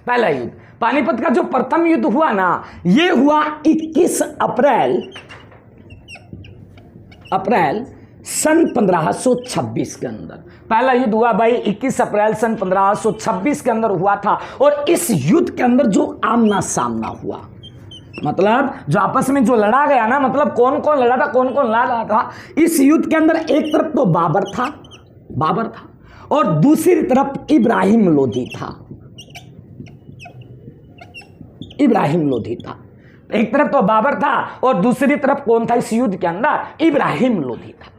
पहला युद्ध पानीपत का जो प्रथम युद्ध हुआ ना, ये हुआ 21 अप्रैल सन 1526 के अंदर। पहला युद्ध हुआ भाई 21 अप्रैल सन 1526 के अंदर हुआ था। और इस युद्ध के अंदर जो आमना सामना हुआ, मतलब जो आपस में जो लड़ा गया ना, मतलब कौन कौन लड़ा था, कौन कौन लड़ा था इस युद्ध के अंदर, एक तरफ तो बाबर था और दूसरी तरफ इब्राहिम लोधी था। एक तरफ तो बाबर था और दूसरी तरफ कौन था इस युद्ध के अंदर? इब्राहिम लोधी था।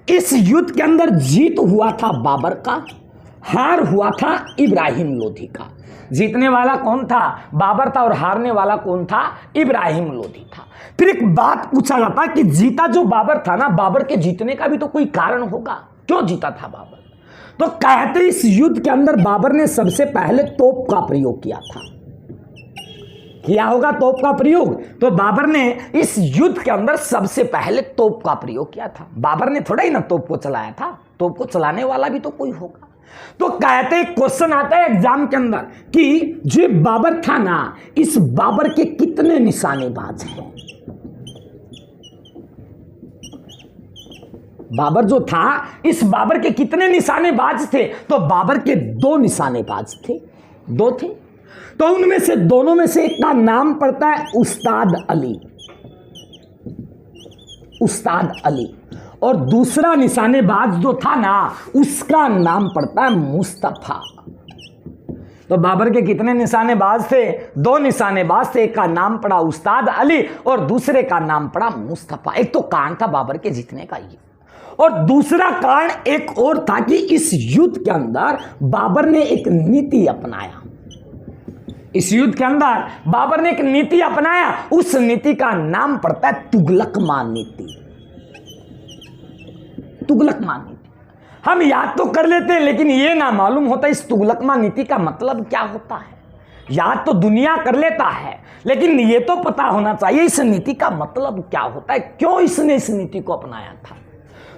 इस युद्ध के अंदर जीत हुआ था बाबर का, हार हुआ था इब्राहिम लोधी का। जीतने वाला कौन था? बाबर था और हारने वाला कौन था? इब्राहिम लोधी था। फिर एक बात पूछा जाता कि जीता जो बाबर था ना, बाबर के जीतने का भी तो कोई कारण होगा, क्यों जीता था बाबर? तो कहते इस युद्ध के अंदर बाबर ने सबसे पहले तोप का प्रयोग किया था। किया होगा तोप का प्रयोग, तो बाबर ने इस युद्ध के अंदर सबसे पहले तोप का प्रयोग किया था। बाबर ने थोड़ा ही ना तोप को चलाया था, तोप को चलाने वाला भी तो कोई होगा। तो कहते क्वेश्चन आता है एग्जाम के अंदर कि जो बाबर था ना, इस बाबर के कितने निशानेबाज हैं? बाबर जो था, इस बाबर के कितने निशानेबाज थे? तो बाबर के 2 निशानेबाज थे, 2 थे। तो उनमें से दोनों में से एक का नाम पड़ता है उस्ताद अली और दूसरा निशानेबाज जो था ना, उसका नाम पड़ता है मुस्तफा। तो बाबर के कितने निशानेबाज थे? 2 निशानेबाज थे, एक का नाम पड़ा उस्ताद अली और दूसरे का नाम पड़ा मुस्तफा। एक तो कारण था बाबर के जीतने का ये, और दूसरा कारण एक और था कि इस युद्ध के अंदर बाबर ने एक नीति अपनाया। इस युद्ध के अंदर बाबर ने एक नीति अपनाया, उस नीति का नाम पड़ता है तुगलकमान नीति। हम याद तो कर लेते हैं, लेकिन यह ना मालूम होता इस तुगलकमान नीति का मतलब क्या होता है। याद तो दुनिया कर लेता है, लेकिन यह तो पता होना चाहिए इस नीति का मतलब क्या होता है, क्यों इसने इस नीति को अपनाया था।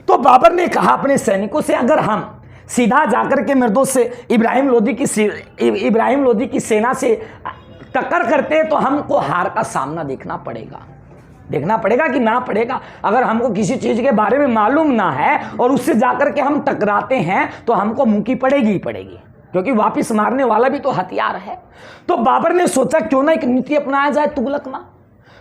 तो बाबर ने कहा अपने सैनिकों से, अगर हम सीधा जाकर के मेरे दोस्त से इब्राहिम लोधी की सेना से टक्कर करते हैं तो हमको हार का सामना देखना पड़ेगा कि ना पड़ेगा। अगर हमको किसी चीज के बारे में मालूम ना है और उससे जाकर के हम टकराते हैं तो हमको मुंह की पड़ेगी, क्योंकि वापिस मारने वाला भी तो हथियार है। तो बाबर ने सोचा क्यों ना एक नीति अपनाया जाए तुगलकमा।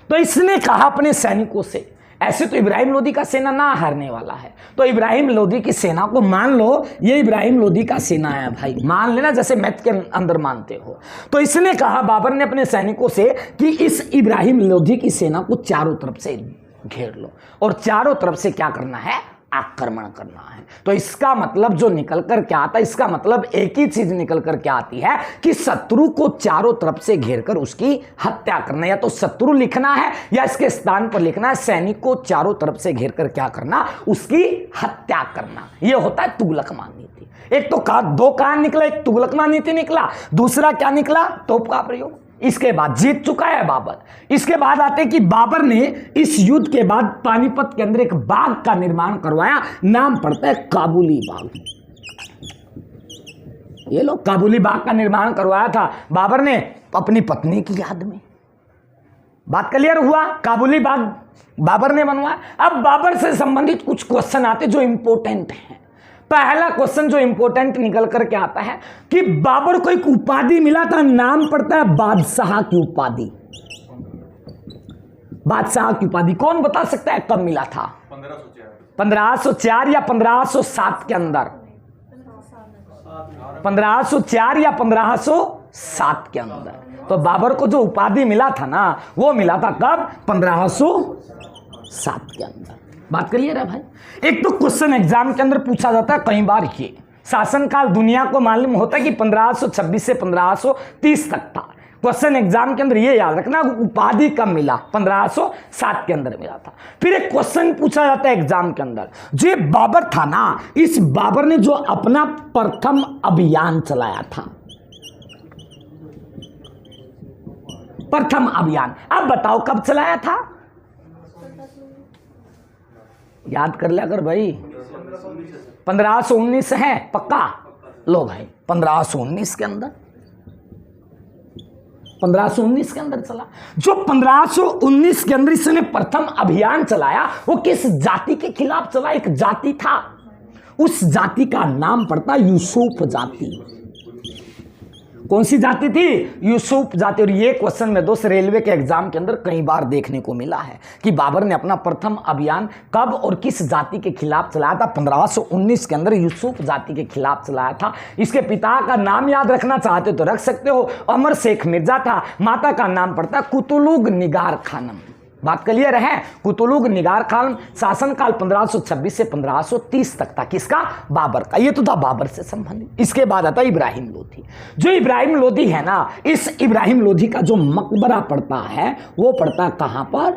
तो इसने कहा अपने सैनिकों से, ऐसे तो इब्राहिम लोधी का सेना ना हारने वाला है, तो इब्राहिम लोधी की सेना को मान लो, ये इब्राहिम लोधी का सेना है भाई, मान लेना जैसे मैथ के अंदर मानते हो। तो इसने कहा बाबर ने अपने सैनिकों से कि इस इब्राहिम लोधी की सेना को चारों तरफ से घेर लो और चारों तरफ से क्या करना है? आक्रमण करना है। तो इसका मतलब जो निकल कर क्या आता है, इसका मतलब एक ही चीज निकल कर क्या आती है कि शत्रु को चारों तरफ से घेरकर उसकी हत्या करना। या तो शत्रु लिखना है या इसके स्थान पर लिखना है सैनिक को चारों तरफ से घेरकर क्या करना? उसकी हत्या करना। यह होता है तुगलकमान नीति। एक तो 2 कारण निकला, एक तुगलकमान नीति निकला, दूसरा क्या निकला? तोप का प्रयोग। इसके बाद जीत चुका है बाबर। इसके बाद आते कि बाबर ने इस युद्ध के बाद पानीपत के अंदर एक बाग का निर्माण करवाया, नाम पड़ता है काबुली बाग। ये लोग काबुली बाग का निर्माण करवाया था बाबर ने अपनी पत्नी की याद में। बात क्लियर हुआ? काबुली बाग बाबर ने बनवाया। अब बाबर से संबंधित कुछ क्वेश्चन आते जो इंपॉर्टेंट हैं। पहला क्वेश्चन जो इंपॉर्टेंट निकल करके आता है कि बाबर को एक उपाधि मिला था, नाम पड़ता है बादशाह की उपाधि। बादशाह की उपाधि कौन बता सकता है कब मिला था? 1504 या 1507 के अंदर, 1504 या 1507 के अंदर। तो बाबर को जो उपाधि मिला था ना, वो मिला था कब? 1507 के अंदर। बात करिए रे भाई। एक तो क्वेश्चन एग्जाम के अंदर पूछा जाता है कई बार, ये शासनकाल दुनिया को मालूम होता है कि 1526 से 1530 तक था। क्वेश्चन एग्जाम के अंदर ये याद रखना, उपाधि कब मिला? 1507 के अंदर मिला था। फिर एक क्वेश्चन पूछा जाता है एग्जाम के अंदर, जो बाबर था ना, इस बाबर ने जो अपना प्रथम अभियान चलाया था, प्रथम अभियान, अब बताओ कब चलाया था? याद कर लिया कर भाई। 1519 है पक्का? लो भाई 1519 के अंदर 1519 के अंदर चला। जो 1519 के अंदर इसने प्रथम अभियान चलाया वो किस जाति के खिलाफ चला? एक जाति था, उस जाति का नाम पड़ता यूसुफ जाति। कौन सी जाति थी? यूसुफ जाति। और ये क्वेश्चन में दोस्त रेलवे के एग्जाम के अंदर कई बार देखने को मिला है कि बाबर ने अपना प्रथम अभियान कब और किस जाति के खिलाफ चलाया था? 1519 के अंदर यूसुफ जाति के खिलाफ चलाया था। इसके पिता का नाम याद रखना चाहते तो रख सकते हो, अमर शेख मिर्जा था। माता का नाम पड़ता है कुतुलुग निगार खानम। बात क्लियर है? कुतुलुग निगार खान, शासनकाल 1526 से 1530 तक था। किसका? बाबर का। ये तो था बाबर से संबंधित। इसके बाद आता इब्राहिम लोधी। जो इब्राहिम लोधी है ना, इस इब्राहिम लोधी का जो मकबरा पड़ता है वो पड़ता है कहां पर?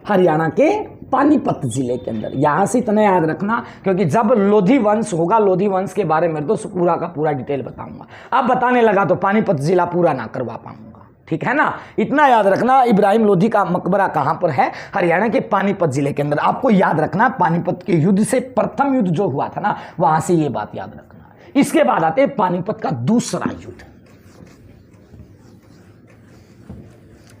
हरियाणा के पानीपत जिले के अंदर। यहां से इतना याद रखना, क्योंकि जब लोधी वंश होगा, लोधी वंश के बारे में तो पूरा का पूरा डिटेल बताऊंगा। अब बताने लगा तो पानीपत जिला पूरा ना करवा पाऊंगा, ठीक है ना? इतना याद रखना, इब्राहिम लोधी का मकबरा कहां पर है? हरियाणा के पानीपत जिले के अंदर। आपको याद रखना पानीपत के युद्ध से, प्रथम युद्ध जो हुआ था ना, वहां से ये बात याद रखना। इसके बाद आते हैं पानीपत का दूसरा युद्ध।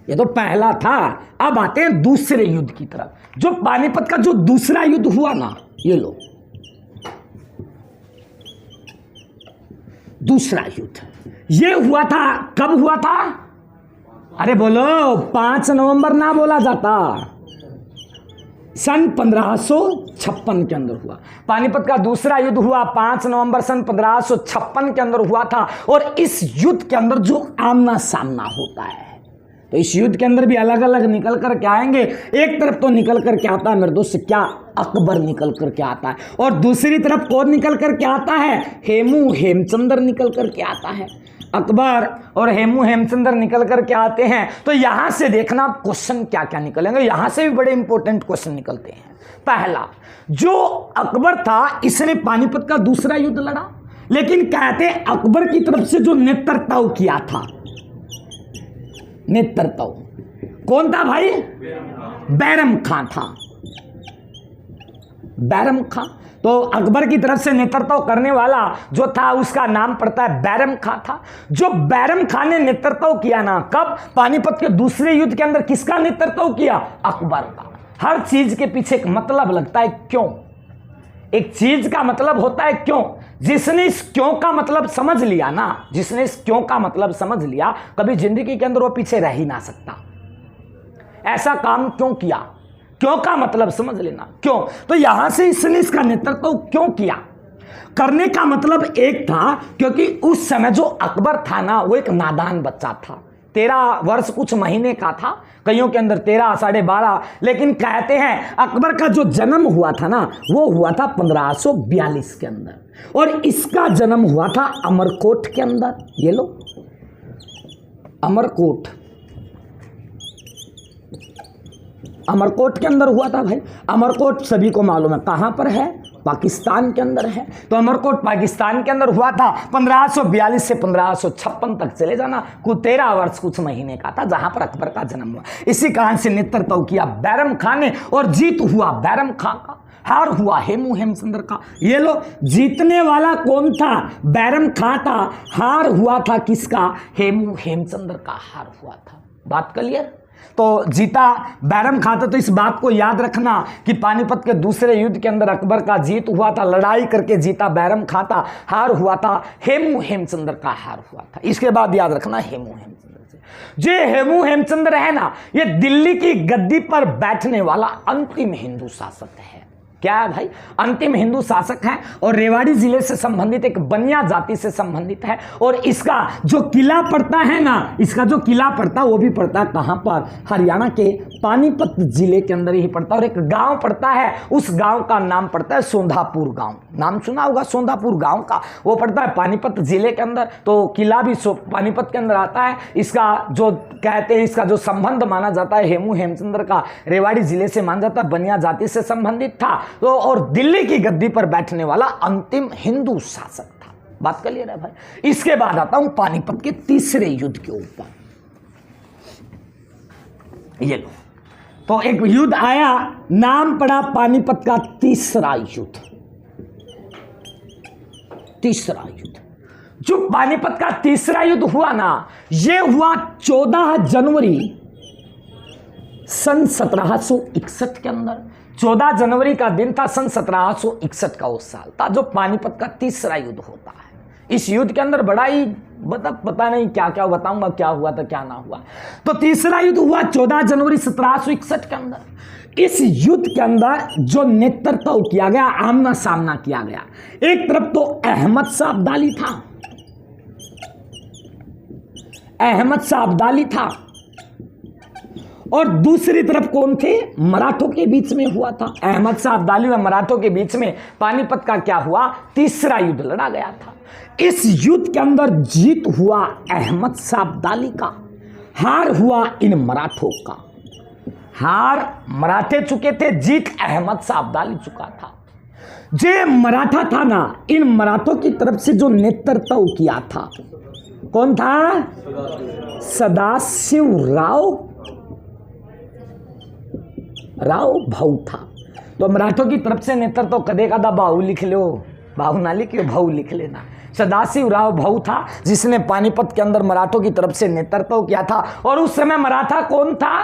ये तो पहला था, अब आते हैं दूसरे युद्ध की तरफ। जो पानीपत का जो दूसरा युद्ध हुआ ना, ये लो दूसरा युद्ध, ये हुआ था। कब हुआ था? अरे बोलो, 5 नवंबर ना बोला जाता, सन 1556 के अंदर हुआ। पानीपत का दूसरा युद्ध हुआ 5 नवंबर सन 1556 के अंदर हुआ था। और इस युद्ध के अंदर जो आमना सामना होता है, तो इस युद्ध के अंदर भी अलग अलग निकल कर के आएंगे। एक तरफ तो निकल कर के आता है मेरे दोस्त क्या? अकबर निकल कर के आता है। और दूसरी तरफ कौन निकल कर के आता है? हेमू हेमचंद्र निकल कर के आता है। अकबर और हेमू हेमचंद्र निकल कर के आते हैं। तो यहां से देखना क्वेश्चन क्या क्या निकलेंगे। यहां से भी बड़े इंपॉर्टेंट क्वेश्चन निकलते हैं। पहला, जो अकबर था इसने पानीपत का दूसरा युद्ध लड़ा, लेकिन कहते हैं अकबर की तरफ से जो नेतृत्व किया था, नेतृत्व कौन था भाई? बैरम खां था। बैरम खां, तो अकबर की तरफ से नेतृत्व करने वाला जो था उसका नाम पड़ता है बैरम खां था। जो बैरम खां ने नेतृत्व किया ना, कब? पानीपत के दूसरे युद्ध के अंदर। किसका नेतृत्व किया? अकबर का। हर चीज के पीछे एक मतलब लगता है, क्यों? एक चीज का मतलब होता है क्यों। जिसने इस क्यों का मतलब समझ लिया ना, जिसने इस क्यों का मतलब समझ लिया, कभी जिंदगी के अंदर वो पीछे रह ही ना सकता। ऐसा काम क्यों किया, क्यों का मतलब समझ लेना, क्यों। तो यहां से इसने इसका नेतृत्व क्यों किया। करने का मतलब एक था, क्योंकि उस समय जो अकबर था ना, वो एक नादान बच्चा था। 13 वर्ष कुछ महीने का था, कईयों के अंदर 13, 12.5। लेकिन कहते हैं अकबर का जो जन्म हुआ था ना, वो हुआ था 1542 के अंदर, और इसका जन्म हुआ था अमरकोट के अंदर। ये लो, अमरकोट, अमरकोट के अंदर हुआ था भाई। अमरकोट सभी को मालूम है कहां पर है? पाकिस्तान के अंदर है। तो अमरकोट पाकिस्तान के अंदर हुआ था। 1542 से 1556 तक चले जाना, कुछ 13 वर्ष कुछ महीने का था, जहां पर अकबर का जन्म हुआ। इसी कारण से नेतृत्व किया बैरम खां ने, और जीत हुआ बैरम खां का, हार हुआ हेमू हेमचंद्र का। ये लो, जीतने वाला कौन था? बैरम खां था। हार हुआ था किसका? हेमू हेमचंद्र का हार हुआ था। बात क्लियर? तो जीता बैरम खां था। तो इस बात को याद रखना कि पानीपत के दूसरे युद्ध के अंदर अकबर का जीत हुआ था, लड़ाई करके जीता बैरम खां था, हार हुआ था हेमू हेमचंद्र का हार हुआ था। इसके बाद याद रखना हेमू हेमचंद्र से, जो हेमू हेमचंद्र है ना, ये दिल्ली की गद्दी पर बैठने वाला अंतिम हिंदू शासक है। क्या है भाई? अंतिम हिंदू शासक है, और रेवाड़ी जिले से संबंधित एक बनिया जाति से संबंधित है। और इसका जो किला पड़ता है ना, इसका जो किला पड़ता है वो भी पड़ता है कहां पर? हरियाणा के पानीपत जिले के अंदर ही पड़ता है। और एक गांव पड़ता है, उस गांव का नाम पड़ता है सोंधापुर गांव। नाम सुना होगा सोंधापुर गांव का, वो पड़ता है पानीपत जिले के अंदर। तो किला भी पानीपत के अंदर आता है। इसका जो कहते हैं, इसका जो संबंध माना जाता है हेमू हेमचंद्र का, रेवाड़ी जिले से माना जाता है, बनिया जाति से संबंधित था। तो और दिल्ली की गद्दी पर बैठने वाला अंतिम हिंदू शासक था। बात क्लियर है भाई? इसके बाद आता हूं पानीपत के तीसरे युद्ध के ऊपर। ये लो, तो एक युद्ध आया, नाम पड़ा पानीपत का तीसरा युद्ध। तीसरा युद्ध, जो पानीपत का तीसरा युद्ध हुआ ना, ये हुआ 14 जनवरी सन 1761 के अंदर। 14 जनवरी का दिन था सन 1761 का उस साल था जो पानीपत का तीसरा युद्ध होता है। इस युद्ध के अंदर बड़ा ही पता नहीं क्या क्या बताऊंगा, क्या हुआ था क्या ना हुआ। तो तीसरा युद्ध हुआ 14 जनवरी 1761 के अंदर। इस युद्ध के अंदर जो नेतृत्व किया गया, आमना सामना किया गया, एक तरफ तो अहमद शाह अब्दाली था, अहमद शाह अब्दाली था, और दूसरी तरफ कौन थे? मराठों के बीच में हुआ था। अहमद शाह अब्दाली व मराठों के बीच में पानीपत का क्या हुआ? तीसरा युद्ध लड़ा गया था। इस युद्ध के अंदर जीत हुआ अहमद शाह अब्दाली का, हार हुआ इन मराठों का। हार मराठे चुके थे, जीत अहमद शाह अब्दाली चुका था। जे मराठा था ना, इन मराठों की तरफ से जो नेतृत्व किया था, कौन था? सदाशिव राव भाऊ था। तो मराठों की तरफ से नेतृत्व कदे का दा बाहू लिख लो, बाहू ना लिखियो, भाऊ लिख लेना। सदाशिव राव भाऊ था जिसने पानीपत के अंदर मराठों की तरफ से नेतृत्व किया था। और उस समय मराठा कौन था?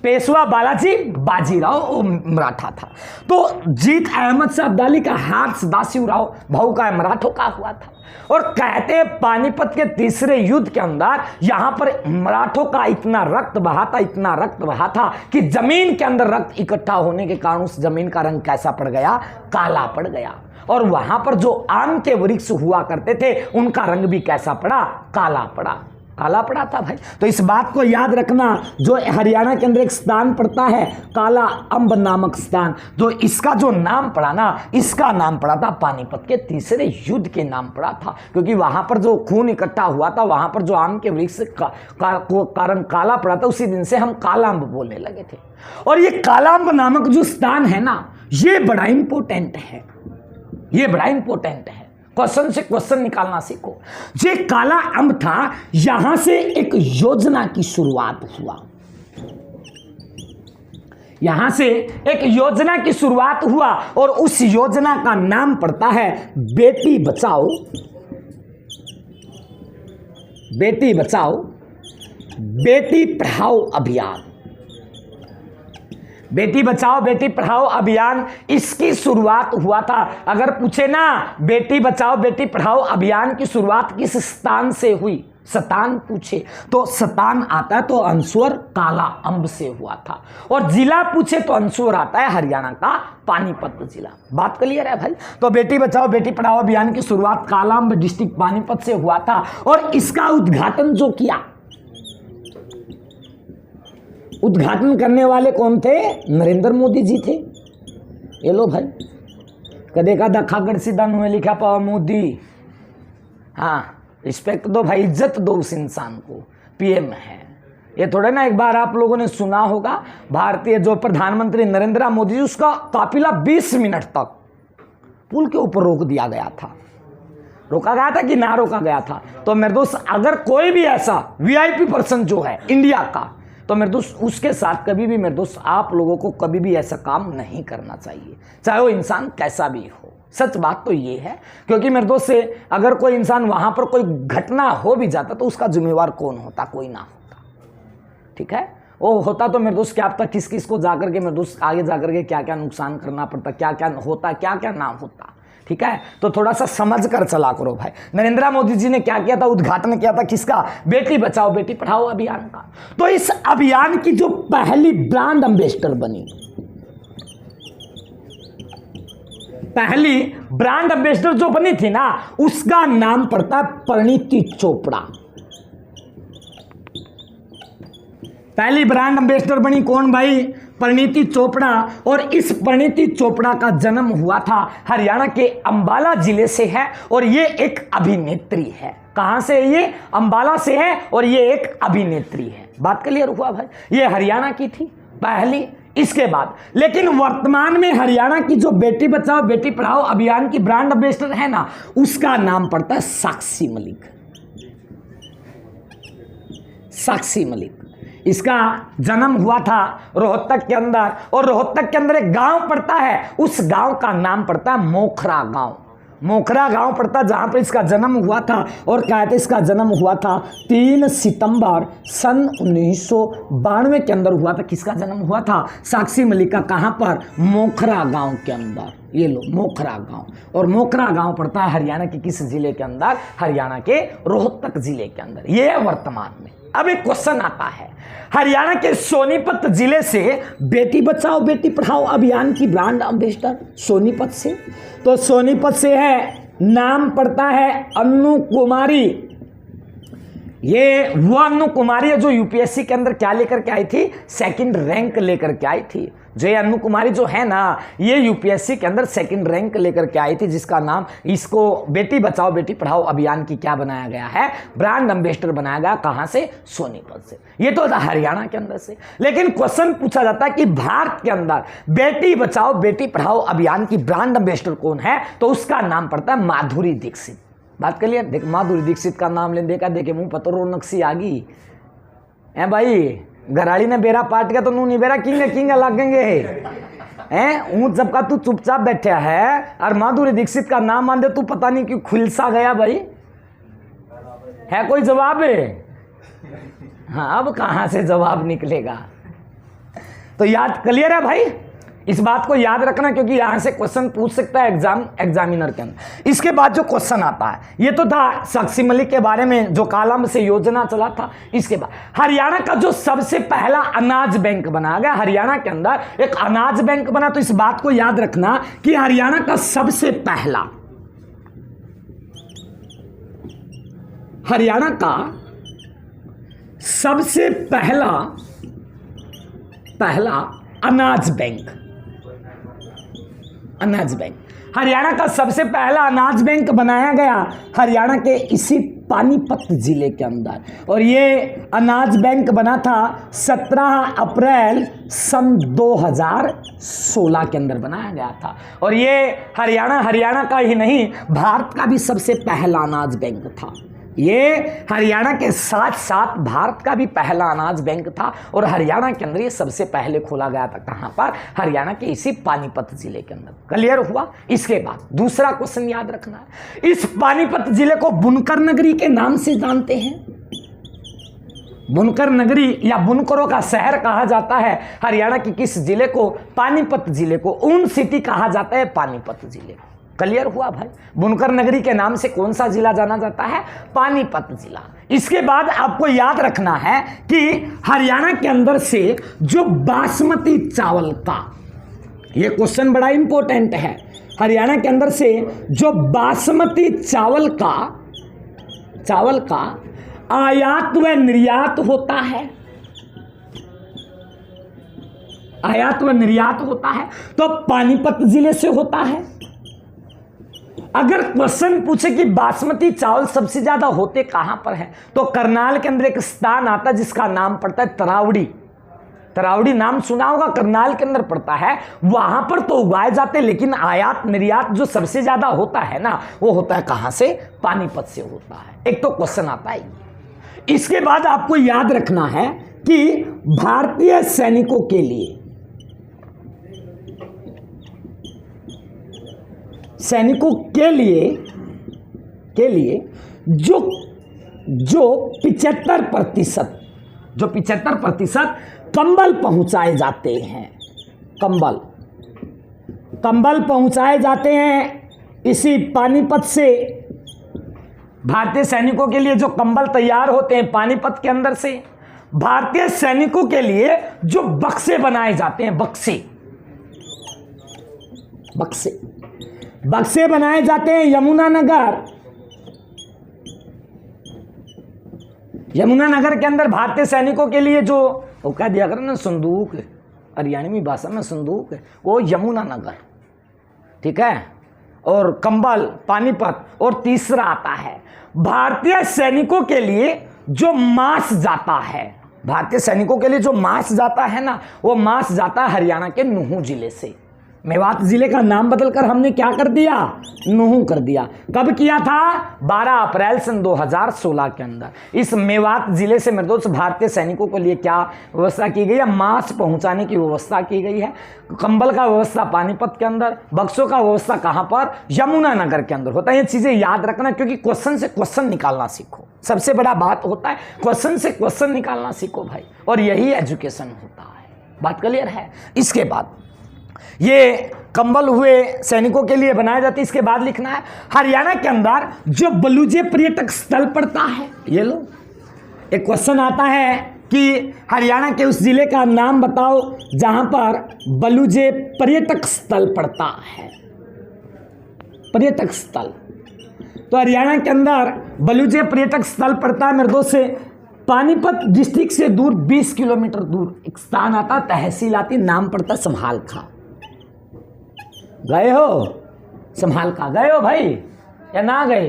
पेशवा बालाजी बाजीराव मराठा था। तो जीत अहमद शाह अब्दाली का, हार सदाशिव राव भाऊ का मराठों का हुआ था। और कहते हैं पानीपत के तीसरे युद्ध के अंदर यहां पर मराठों का इतना रक्त बहा था, इतना रक्त बहा था कि जमीन के अंदर रक्त इकट्ठा होने के कारण उस जमीन का रंग कैसा पड़ गया? काला पड़ गया। और वहां पर जो आम के वृक्ष हुआ करते थे उनका रंग भी कैसा पड़ा? काला पड़ा, काला पड़ा था भाई। तो इस बात को याद रखना, जो हरियाणा के अंदर एक स्थान पड़ता है काला अम्ब नामक स्थान, जो इसका जो नाम पड़ा ना, इसका नाम पड़ा था पानीपत के तीसरे युद्ध के नाम पड़ा था, क्योंकि वहां पर जो खून इकट्ठा हुआ था, वहां पर जो आम के वृक्ष का रंग काला पड़ा था, उसी दिन से हम काला अम्ब बोलने लगे थे। और ये काला अम्ब नामक जो स्थान है ना, ये बड़ा इंपॉर्टेंट है, ये बड़ा इंपॉर्टेंट है। क्वेश्चन से क्वेश्चन निकालना सीखो। ये काला अम्ब था, यहां से एक योजना की शुरुआत हुआ, यहां से एक योजना की शुरुआत हुआ और उस योजना का नाम पड़ता है बेटी बचाओ, बेटी बचाओ बेटी पढ़ाओ अभियान। बेटी बचाओ बेटी पढ़ाओ अभियान, इसकी शुरुआत हुआ था। अगर पूछे ना बेटी बचाओ बेटी पढ़ाओ अभियान की शुरुआत किस स्थान से हुई, सतान पूछे तो सतान आता है, तो अंसुर काला अम्ब से हुआ था। और जिला पूछे तो अंसुर आता है हरियाणा का पानीपत जिला। बात क्लियर है भाई। तो बेटी बचाओ बेटी पढ़ाओ अभियान की शुरुआत काला अम्ब डिस्ट्रिक्ट पानीपत से हुआ था। और इसका उद्घाटन जो किया, उद्घाटन करने वाले कौन थे? नरेंद्र मोदी जी थे। ये लो भाई, कदे का दखा कर सीधा में लिखा पाओ मोदी। हाँ, रिस्पेक्ट दो भाई, इज्जत दो उस इंसान को, पीएम है। ये थोड़ा ना, एक बार आप लोगों ने सुना होगा, भारतीय जो प्रधानमंत्री नरेंद्र मोदी जी, उसका काफिला 20 मिनट तक पुल के ऊपर रोक दिया गया था। रोका गया था कि ना रोका गया था? तो मेरे दोस्त, अगर कोई भी ऐसा वीआईपी पर्सन जो है इंडिया का, तो मेरे दोस्त उसके साथ कभी भी, मेरे दोस्त आप लोगों को कभी भी ऐसा काम नहीं करना चाहिए, चाहे वो इंसान कैसा भी हो। सच बात तो ये है, क्योंकि मेरे दोस्त से अगर कोई इंसान वहां पर कोई घटना हो भी जाता तो उसका जिम्मेवार कौन होता? कोई ना होता। ठीक है, वो होता तो मेरे दोस्त क्या पता किस किस को जाकर के, मेरे दोस्त आगे जाकर के क्या क्या नुकसान करना पड़ता, क्या क्या होता, क्या क्या ना होता। ठीक है, तो थोड़ा सा समझ कर चला करो भाई। नरेंद्र मोदी जी ने क्या किया था? उद्घाटन किया था किसका? बेटी बचाओ बेटी पढ़ाओ अभियान का। तो इस अभियान की जो पहली ब्रांड एम्बेसडर बनी, पहली ब्रांड एम्बेसडर जो बनी थी ना, उसका नाम पड़ता है परिणीति चोपड़ा। पहली ब्रांड एम्बेसडर बनी कौन भाई? परिणीति चोपड़ा। और इस परिणीति चोपड़ा का जन्म हुआ था हरियाणा के अंबाला जिले से है, और ये एक अभिनेत्री है। कहां से? ये अंबाला से है और ये एक अभिनेत्री है। बात क्लियर हुआ भाई? ये हरियाणा की थी पहली। इसके बाद लेकिन वर्तमान में हरियाणा की जो बेटी बचाओ बेटी पढ़ाओ अभियान की ब्रांड एम्बेसडर है ना, उसका नाम पड़ता है साक्षी मलिक। साक्षी मलिक, इसका जन्म हुआ था रोहतक के अंदर, और रोहतक के अंदर एक गांव पड़ता है, उस गांव का नाम पड़ता है मोखरा गांव। मोखरा गांव पड़ता जहां पर इसका जन्म हुआ था। और कहते इसका जन्म हुआ था 3 सितंबर सन 1992 के अंदर हुआ था। किसका जन्म हुआ था? साक्षी मलिक का। कहां पर? मोखरा गांव के अंदर। ये लो मोखरा गांव। और मोखरा गांव पड़ता है हरियाणा के किस जिले के अंदर? हरियाणा के रोहतक जिले के अंदर। ये है वर्तमान में। अब एक क्वेश्चन आता है, हरियाणा के सोनीपत जिले से बेटी बचाओ बेटी पढ़ाओ अभियान की ब्रांड एम्बेसडर सोनीपत से, तो सोनीपत से है, नाम पड़ता है अन्नू कुमारी। ये वो अन्नू कुमारी है जो यूपीएससी के अंदर क्या लेकर के आई थी? सेकंड रैंक लेकर के आई थी। जो ये अन्नू कुमारी जो है ना, ये यूपीएससी के अंदर सेकंड रैंक लेकर के आई थी, जिसका नाम इसको बेटी बचाओ बेटी पढ़ाओ अभियान की क्या बनाया गया है? ब्रांड एम्बेसडर बनाया गया। कहां से? सोनीपत से। ये तो था हरियाणा के अंदर से। लेकिन क्वेश्चन पूछा जाता है कि भारत के अंदर बेटी बचाओ बेटी पढ़ाओ अभियान की ब्रांड एम्बेसडर कौन है? तो उसका नाम पड़ता है माधुरी दीक्षित। बात कर लिया। देख माधुरी दीक्षित का नाम ले देखा, देखे मुंह पतो रौनक सी आ गई है भाई। घराड़ी ने बेरा पाट के तो नू नहीं बेरा किंग लगेंगे हैं। ऊंच जब का तू चुपचाप बैठा है और माधुरी दीक्षित का नाम मान दे, तू पता नहीं क्यों खुलसा गया भाई। है कोई जवाब है? हाँ, अब कहां से जवाब निकलेगा? तो याद क्लियर है भाई? इस बात को याद रखना, क्योंकि यहां से क्वेश्चन पूछ सकता है एग्जामिनर के अंदर। इसके बाद जो क्वेश्चन आता है, ये तो था साक्षी मलिक के बारे में जो कालम से योजना चला था। इसके बाद हरियाणा का जो सबसे पहला अनाज बैंक बनाया गया, हरियाणा के अंदर एक अनाज बैंक बना। तो इस बात को याद रखना कि हरियाणा का सबसे पहला, हरियाणा का सबसे पहला अनाज बैंक, अनाज बैंक, हरियाणा का सबसे पहला अनाज बैंक बनाया गया हरियाणा के इसी पानीपत जिले के अंदर। और ये अनाज बैंक बना था 17 अप्रैल सन 2016 के अंदर बनाया गया था। और ये हरियाणा का ही नहीं, भारत का भी सबसे पहला अनाज बैंक था। ये हरियाणा के साथ साथ भारत का भी पहला अनाज बैंक था। और हरियाणा के अंदर ये सबसे पहले खोला गया था। कहां पर? हरियाणा के इसी पानीपत जिले के अंदर। क्लियर हुआ? इसके बाद दूसरा क्वेश्चन याद रखना है, इस पानीपत जिले को बुनकर नगरी के नाम से जानते हैं। बुनकर नगरी या बुनकरों का शहर कहा जाता है हरियाणा की किस जिले को? पानीपत जिले को। ऊन सिटी कहा जाता है पानीपत जिले को। क्लियर हुआ भाई? बुनकर नगरी के नाम से कौन सा जिला जाना जाता है? पानीपत जिला। इसके बाद आपको याद रखना है कि हरियाणा के अंदर से जो बासमती चावल का, यह क्वेश्चन बड़ा इंपॉर्टेंट है, हरियाणा के अंदर से जो बासमती चावल का आयात व निर्यात होता है, आयात व निर्यात होता है, तो पानीपत जिले से होता है। अगर क्वेश्चन पूछे कि बासमती चावल सबसे ज्यादा होते कहां पर है, तो करनाल के अंदर एक स्थान आता है जिसका नाम पड़ता है तरावड़ी। तरावड़ी नाम सुना होगा, करनाल के अंदर पड़ता है। वहां पर तो उगाए जाते, लेकिन आयात निर्यात जो सबसे ज्यादा होता है ना, वो होता है कहां से? पानीपत से होता है। एक तो क्वेश्चन आता है। इसके बाद आपको याद रखना है कि भारतीय सैनिकों के लिए, सैनिकों के लिए जो 75% कंबल पहुंचाए जाते हैं, कंबल पहुंचाए जाते हैं इसी पानीपत से। भारतीय सैनिकों के लिए जो कंबल तैयार होते हैं पानीपत के अंदर से। भारतीय सैनिकों के लिए जो बक्से बनाए जाते हैं, बक्से बनाए जाते हैं यमुनानगर के अंदर। भारतीय सैनिकों के लिए जो वो कह दिया करो ना, संदूक, हरियाणवी भाषा में संदूक, वो यमुनानगर, ठीक है। और कंबल पानीपत। और तीसरा आता है भारतीय सैनिकों के लिए जो मांस जाता है, भारतीय सैनिकों के लिए जो मांस जाता है ना, वो मांस जाता है हरियाणा के नुहू जिले से। मेवात जिले का नाम बदलकर हमने क्या कर दिया, नूहू कर दिया। कब किया था, 12 अप्रैल सन 2016 के अंदर। इस मेवात जिले से मेरे दोस्त भारतीय सैनिकों के लिए क्या व्यवस्था की गई है, मास्क पहुंचाने की व्यवस्था की गई है, कंबल का व्यवस्था पानीपत के अंदर, बक्सों का व्यवस्था कहां पर, यमुनानगर के अंदर होता है। ये चीजें याद रखना, क्योंकि क्वेश्चन से क्वेश्चन निकालना सीखो। सबसे बड़ा बात होता है क्वेश्चन से क्वेश्चन निकालना सीखो भाई, और यही एजुकेशन होता है। बात क्लियर है। इसके बाद ये कंबल हुए सैनिकों के लिए बनाए जाते। इसके बाद लिखना है हरियाणा के अंदर जो बलूजे पर्यटक स्थल पड़ता है, ये लो एक क्वेश्चन आता है कि हरियाणा के उस जिले का नाम बताओ जहां पर बलूजे पर्यटक स्थल पड़ता है। पर्यटक स्थल, तो हरियाणा के अंदर बलूजे पर्यटक स्थल पड़ता है मेरे दोस्त से पानीपत डिस्ट्रिक्ट से दूर 20 किलोमीटर दूर एक स्थान आता, तहसील आती, नाम पड़ता संभालखा। गए हो संभालखा, गए हो भाई या ना गए,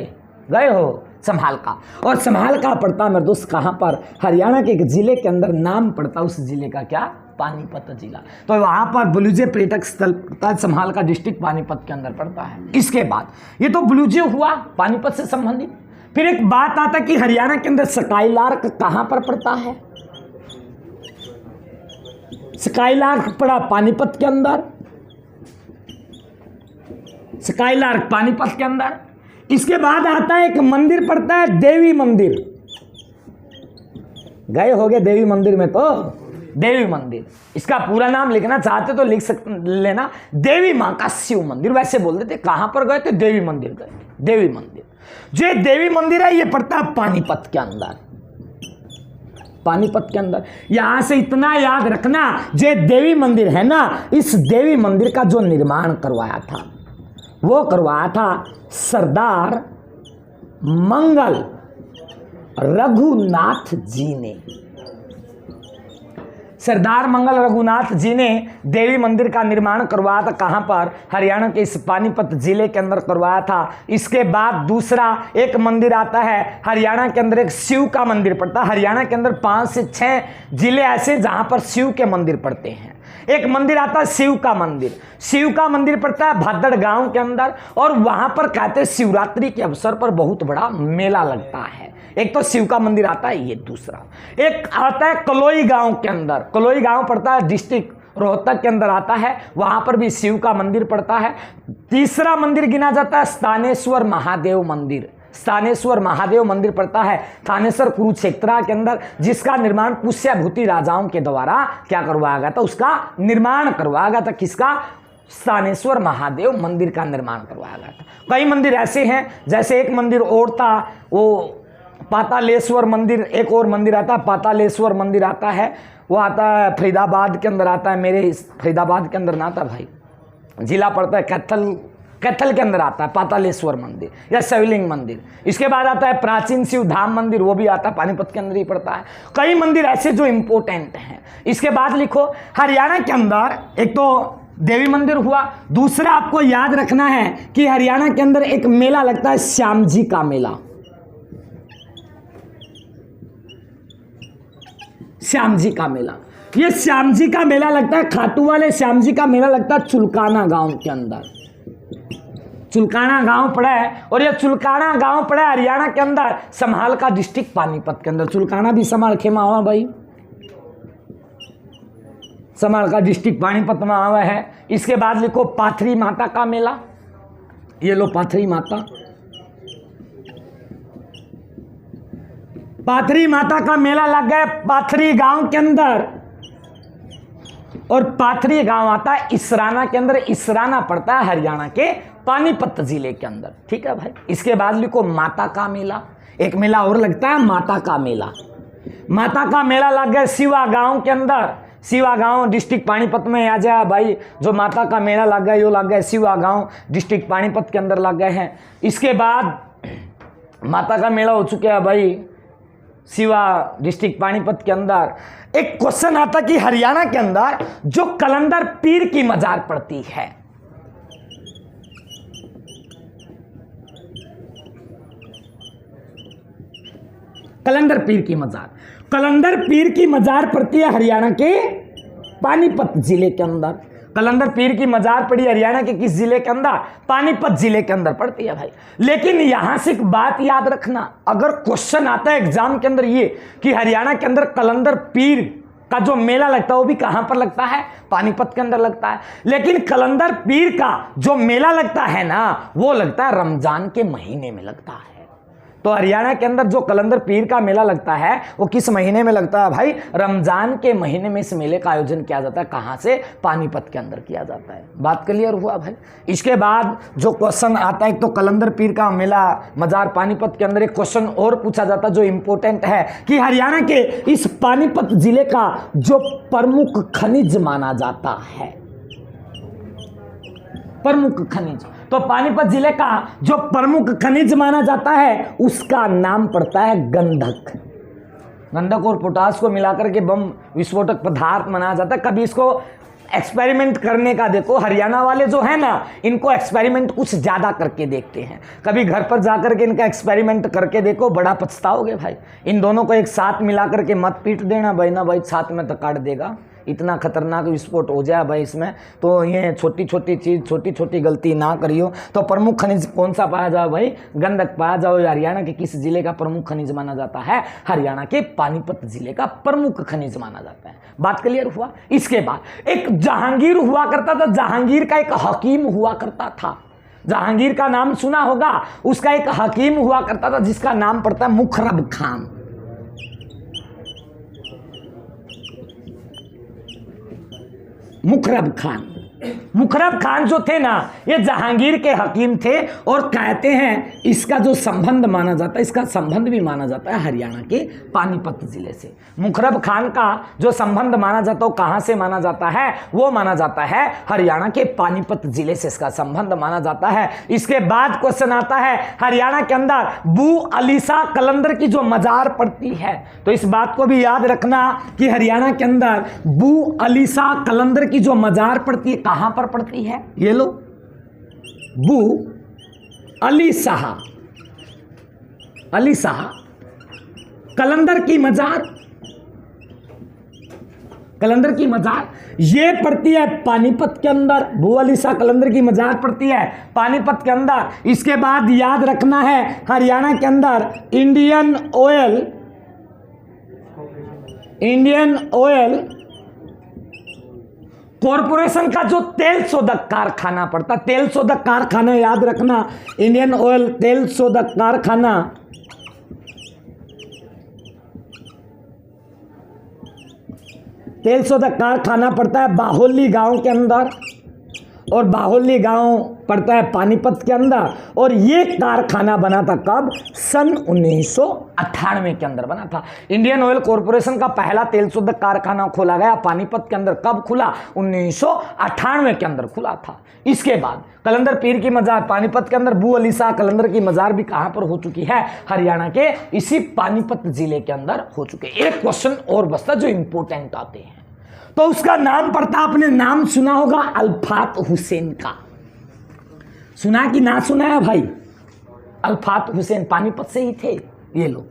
गए हो संभालखा। और संभालखा पड़ता मेरे दोस्त कहाँ पर, हरियाणा के एक जिले के अंदर, नाम पड़ता उस जिले का क्या, पानीपत जिला। तो वहां पर बलूजे पर्यटक स्थल पड़ता है, संभालखा डिस्ट्रिक्ट पानीपत के अंदर पड़ता है। इसके बाद ये तो बलूजे हुआ पानीपत से संबंधित। फिर एक बात आता कि हरियाणा के अंदर स्काईलार्क कहां पर पड़ता है, स्काईलार्क पड़ा पानीपत के अंदर, स्काईलार्क पानीपत के अंदर। इसके बाद आता है एक मंदिर पड़ता है देवी मंदिर, गए होगे देवी मंदिर में, तो देवी मंदिर, इसका पूरा नाम लिखना चाहते तो लिख सकते लेना, देवी मां का शिव मंदिर वैसे बोल देते। कहां पर गए थे, देवी मंदिर गए, देवी मंदिर। जो देवी मंदिर है ये पड़ता है पानीपत के अंदर, पानीपत के अंदर। यहां से इतना याद रखना, जो देवी मंदिर है ना, इस देवी मंदिर का जो निर्माण करवाया था वो करवाया था सरदार मंगल रघुनाथ जी ने। सरदार मंगल रघुनाथ जी ने देवी मंदिर का निर्माण करवाया था। कहां पर, हरियाणा के इस पानीपत जिले के अंदर करवाया था। इसके बाद दूसरा एक मंदिर आता है, हरियाणा के अंदर एक शिव का मंदिर पड़ता है। हरियाणा के अंदर 5 से 6 जिले ऐसे जहां पर शिव के मंदिर पड़ते हैं। एक मंदिर आता है शिव का मंदिर, शिव का मंदिर पड़ता है भद्दड़ गांव के अंदर, और वहां पर कहते हैं शिवरात्रि के अवसर पर बहुत बड़ा मेला लगता है। एक तो शिव का मंदिर आता है, ये दूसरा एक आता है कलोई गांव के अंदर, कलोई गांव पड़ता है डिस्ट्रिक्ट रोहतक के अंदर आता है, वहां पर भी शिव का मंदिर पड़ता है। तीसरा मंदिर गिना जाता है स्थानेश्वर महादेव मंदिर, स्थानेश्वर महादेव मंदिर पड़ता है थानेसर कुरुक्षेत्र के अंदर, जिसका निर्माण पुष्यभूति राजाओं के द्वारा क्या करवाया गया था, उसका निर्माण करवाया गया था। किसका, स्थानेश्वर महादेव मंदिर का निर्माण करवाया गया था। कई मंदिर ऐसे हैं, जैसे एक मंदिर और था वो पातालेश्वर मंदिर, एक और मंदिर आता है पातालेश्वर मंदिर आता है, वो आता है फरीदाबाद के अंदर आता है, मेरे फरीदाबाद के अंदर ना आता भाई, जिला पड़ता है कैथल के अंदर आता है पातालेश्वर मंदिर या शिवलिंग मंदिर। इसके बाद आता है प्राचीन शिव धाम मंदिर, वो भी आता है पानीपत के अंदर ही पड़ता है। कई मंदिर ऐसे जो इंपॉर्टेंट हैं। इसके बाद लिखो हरियाणा के अंदर एक तो देवी मंदिर हुआ, दूसरा आपको याद रखना है कि हरियाणा के अंदर एक मेला लगता है श्याम जी का मेला, श्याम जी का मेला। ये श्याम जी का मेला लगता है, खाटू वाले श्याम जी का मेला लगता है चुलकाना गांव के अंदर। चुलकाना गांव पड़ा है, और ये चुलकाना गांव पड़ा है हरियाणा के अंदर संभालखा डिस्ट्रिक्ट पानीपत के अंदर। चुलकाना भी संभालखे में आवा भाई, संभालखा डिस्ट्रिक्ट पानीपत में आवा है। इसके बाद लिखो पाथरी माता का मेला, ये लो पाथरी माता, पाथरी माता का मेला लग गया पाथरी गांव के अंदर, और पाथरी गांव आता है इसराना के अंदर, इसराना पड़ता है हरियाणा के पानीपत जिले के अंदर। ठीक है भाई। इसके बाद लिखो माता का मेला, एक मेला और लगता है माता का मेला। माता का मेला लग गया सिवा गांव के अंदर, सिवा गांव डिस्ट्रिक्ट पानीपत में आ जाए भाई। जो माता का मेला लग गया यो लग गया सिवा गांव डिस्ट्रिक्ट पानीपत के अंदर लग गए हैं। इसके बाद माता का मेला हो चुका है भाई सिवा डिस्ट्रिक्ट पानीपत के अंदर। एक क्वेश्चन आता कि हरियाणा के अंदर जो कलंदर पीर की मजार पड़ती है, कलंदर पीर की मजार, कलंदर पीर की मजार पड़ती है हरियाणा के पानीपत जिले के अंदर। कलंदर पीर की मजार पड़ी हरियाणा के किस जिले के अंदर? पानीपत जिले के अंदर पड़ती है भाई। लेकिन यहां से एक बात याद रखना, अगर क्वेश्चन आता है एग्जाम के अंदर ये कि हरियाणा के अंदर कलंदर पीर का जो मेला लगता है वो भी कहां पर लगता है? पानीपत के अंदर लगता है। लेकिन कलंदर पीर का जो मेला लगता है ना, वो लगता है रमजान के महीने में लगता है। तो हरियाणा के अंदर जो कलंदर पीर का मेला लगता है वो किस महीने में लगता है भाई? रमजान के महीने में इस मेले का आयोजन किया जाता है। कहां से? पानीपत के अंदर किया जाता है। बात क्लियर हुआ भाई? इसके बाद जो क्वेश्चन आता है, तो कलंदर पीर का मेला मजार पानीपत के अंदर, एक क्वेश्चन और पूछा जाता है जो इंपॉर्टेंट है कि हरियाणा के इस पानीपत जिले का जो प्रमुख खनिज माना जाता है, प्रमुख खनिज, तो पानीपत जिले का जो प्रमुख खनिज माना जाता है उसका नाम पड़ता है गंधक। गंधक और पोटास को मिलाकर के बम विस्फोटक पदार्थ माना जाता है। कभी इसको एक्सपेरिमेंट करने का देखो, हरियाणा वाले जो है ना, इनको एक्सपेरिमेंट कुछ ज्यादा करके देखते हैं। कभी घर पर जाकर के इनका एक्सपेरिमेंट करके देखो, बड़ा पछताओगे भाई। इन दोनों को एक साथ मिला करके मत पीट देना भाई, ना भाई साथ में तो काट देगा। इतना खतरनाक विस्फोट हो जाए भाई इसमें, तो ये छोटी छोटी चीज़, छोटी छोटी गलती ना करियो। तो प्रमुख खनिज कौन सा पाया जाए भाई? गंधक पाया जाओ। हरियाणा के किस जिले का प्रमुख खनिज माना जाता है? हरियाणा के पानीपत जिले का प्रमुख खनिज माना जाता है। बात क्लियर हुआ? इसके बाद एक जहांगीर हुआ करता था। जहांगीर का एक हकीम हुआ करता था। जहांगीर का नाम सुना होगा। उसका एक हकीम हुआ करता था जिसका नाम पड़ता है मुखरब खान। मुखरब खान, मुखरब खान जो थे ना, ये जहांगीर के हकीम थे। और कहते हैं इसका जो संबंध माना जाता है, इसका संबंध भी माना जाता है हरियाणा के पानीपत जिले से। मुखरब खान का जो संबंध माना जाता है वो कहां से माना जाता है? वो माना जाता है हरियाणा के पानीपत जिले से, इसका संबंध माना जाता है। इसके बाद क्वेश्चन आता है, हरियाणा के अंदर बू अलीसा कलंदर की जो मजार पड़ती है, तो इस बात को भी याद रखना कि हरियाणा के अंदर बू अलीसा कलंदर की जो मजार पड़ती है, कहां पर पड़ती है? ये लो, बू अली शाह, अली शाह कलंदर की मजार, कलंदर की मजार ये पड़ती है पानीपत के अंदर। बू अली शाह कलंदर की मजार पड़ती है पानीपत के अंदर। इसके बाद याद रखना है हरियाणा के अंदर इंडियन ऑयल कॉरपोरेशन का जो तेल शोधक कारखाना पड़ता, तेल शोधक कारखाना याद रखना, इंडियन ऑयल तेल शोधक कारखाना, तेल शोधक कारखाना पड़ता है बाहोली गांव के अंदर, और बाहोली गांव पड़ता है पानीपत के अंदर। और ये कारखाना बना था कब? सन 1998 के अंदर बना था। इंडियन ऑयल कॉरपोरेशन का पहला तेल शोधक कारखाना खोला गया पानीपत के अंदर। कब खुला? 1998 के अंदर खुला था। इसके बाद कलंदर पीर की मजार पानीपत के अंदर, बू अली शाह कलंदर की मजार भी कहां पर हो चुकी है? हरियाणा के इसी पानीपत जिले के अंदर हो चुके। एक क्वेश्चन और बचता जो इंपोर्टेंट आते हैं, तो उसका नाम पड़ता, आपने नाम सुना होगा अल्फात हुसैन का। सुना कि ना सुना है भाई? अल्फात हुसैन पानीपत से ही थे। ये लो,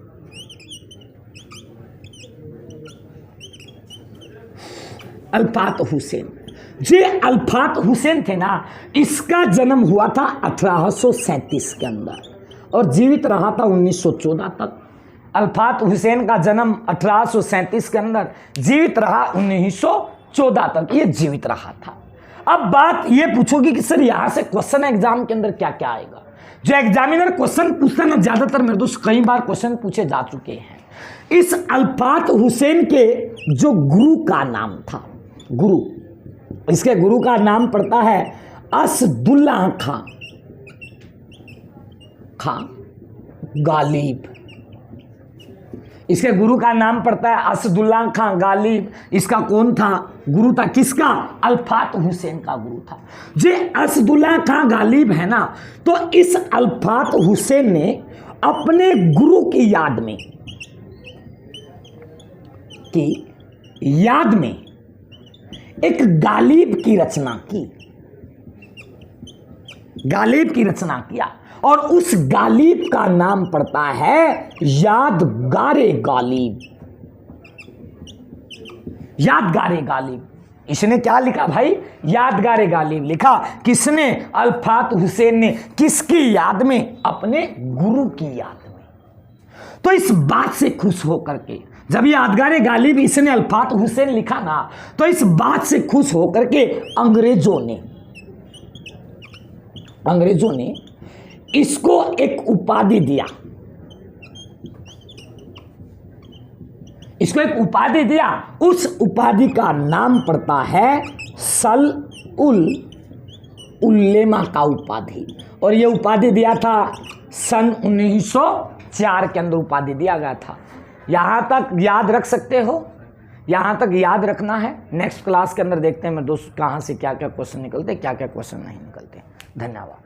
अल्फात हुसैन, जे अल्फात हुसैन थे ना, इसका जन्म हुआ था 1837 के अंदर और जीवित रहा था 1914 तक। अल्फात हुसैन का जन्म 1837 के अंदर, जीवित रहा 1914 तक, ये जीवित रहा था। अब बात ये पूछोगी कि सर यहां से क्वेश्चन एग्जाम के अंदर क्या क्या आएगा? जो एग्जामिनर क्वेश्चन पूछता है ना, ज्यादातर मेरे दोस्त कई बार क्वेश्चन पूछे जा चुके हैं। इस अल्फात हुसैन के जो गुरु का नाम था, गुरु, इसके गुरु का नाम पड़ता है असदुल्ला खां गालिब। इसके गुरु का नाम पड़ता है असदुल्ला खां गालिब। इसका कौन था? गुरु था किसका? अल्फात हुसैन का गुरु था। जे असदुल्ला खां गालिब है ना, तो इस अल्फात हुसैन ने अपने गुरु की याद में एक गालिब की रचना की, गालिब की रचना किया, और उस गालिब का नाम पड़ता है यादगारे गालिब। यादगारे गालिब, इसने क्या लिखा भाई? यादगार गालिब लिखा। किसने? अल्फात हुसैन ने। किसकी याद में? अपने गुरु की याद में। तो इस बात से खुश होकर के, जब यादगार गालिब इसने अल्फात हुसैन लिखा ना, तो इस बात से खुश होकर के अंग्रेजों ने इसको एक उपाधि दिया। इसको एक उपाधि दिया। उस उपाधि का नाम पड़ता है सल उल उल्लेमा का उपाधि। और यह उपाधि दिया था सन 1904 के अंदर उपाधि दिया गया था। यहां तक याद रख सकते हो? यहां तक याद रखना है। नेक्स्ट क्लास के अंदर देखते हैं मैं दोस्त कहां से क्या क्या क्वेश्चन निकलते, क्या क्या क्वेश्चन नहीं निकलते। धन्यवाद।